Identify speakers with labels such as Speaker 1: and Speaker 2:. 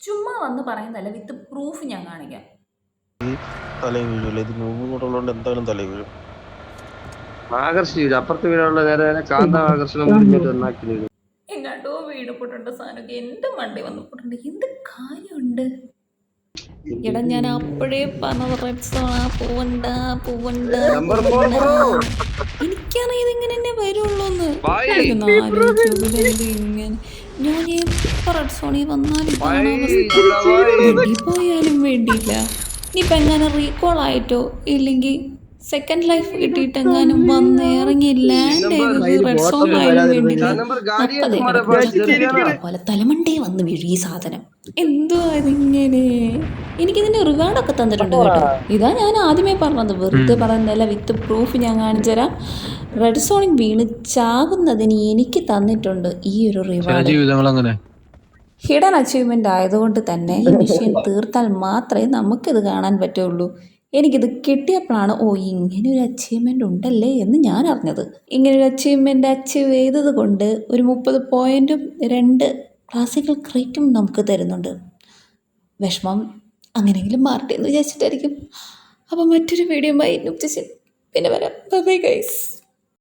Speaker 1: ചുമ്മാ വന്ന് പറയുന്നതല്ല, വിത്ത് പ്രൂഫ് ഞാൻ കാണിക്കാം.
Speaker 2: തലയിൽ വീഴൂല, ഇത് മൂന്നും കൂടെ ഉള്ളതുകൊണ്ട് എന്തായാലും തലയിൽ വീഴും.
Speaker 3: ആകർഷിച്ചു അപ്പുറത്ത് വീടുള്ള നേരെ കാന്ത ആകർഷണം ഇങ്ങോട്ട് നന്നാക്കി വീഴും.
Speaker 1: എങ്ങാണ്ടോ വീട് പൊട്ടേണ്ട സാധനമൊക്കെ എൻ്റെ മണ്ടി വന്ന് പൊട്ടുണ്ട്. എന്ത് കാര്യമുണ്ട്? എടാ ഞാൻ അപ്പോഴേ പറഞ്ഞത് റെഡ്സോണാ, പോവണ്ട പോവണ്ട. എനിക്കറിയത് ഇങ്ങനെ തന്നെ വരുള്ളൂന്ന്. ഇങ്ങനെ ഞാൻ എപ്പോൾ റെഡ്സോണിൽ വന്നാലും പോയാലും വേണ്ടിയില്ല. ഇനിയിപ്പോൾ എങ്ങനെ റീകോൾ ആയിട്ടോ ഇല്ലെങ്കിൽ സെക്കൻഡ് ലൈഫ് കിട്ടിയിട്ട് എങ്ങാനും വന്ന് ഇറങ്ങി ലാൻഡ് ചെയ്തത് റെഡ് സോൺ ആയാലും വേണ്ടില്ല. പോലെ തലമണ്ടേ വന്ന് വീഴും ഈ സാധനം. എന്തോ അതിങ്ങനെ എനിക്കിതിൻ്റെ റിവാർഡൊക്കെ തന്നിട്ടുണ്ട് കേട്ടോ. ഇതാ ഞാൻ ആദ്യമേ പറഞ്ഞത്, വെറുതെ പറയുന്നതല്ല, വിത്ത് പ്രൂഫ് ഞാൻ കാണിച്ചു തരാം. റെഡ് സോണിൽ വീണ് ചാകുന്നതിന് എനിക്ക് തന്നിട്ടുണ്ട് ഈ ഒരു റിവാർഡ്. ഹിഡൻ അച്ചീവ്മെൻ്റ് ആയതുകൊണ്ട് തന്നെ ഈ മിഷൻ തീർത്താൽ മാത്രമേ നമുക്കിത് കാണാൻ പറ്റുള്ളൂ. എനിക്കിത് കിട്ടിയപ്പോഴാണ് ഇങ്ങനെയൊരു അച്ചീവ്മെൻ്റ് ഉണ്ടല്ലേ എന്ന് ഞാൻ അറിഞ്ഞത്. ഇങ്ങനൊരു അച്ചീവ്മെൻ്റ് അച്ചീവ് ചെയ്തത് കൊണ്ട് ഒരു 30 പോയിൻറ്റും 2 ക്ലാസിക്കൽ ക്രേറ്റും നമുക്ക് തരുന്നുണ്ട്. വിഷമം അങ്ങനെയെങ്കിലും മാറട്ടെ എന്ന് വിചാരിച്ചിട്ടായിരിക്കും. അപ്പോൾ മറ്റൊരു വീഡിയോയുമായി പിന്നെ വരാം. Bye bye guys.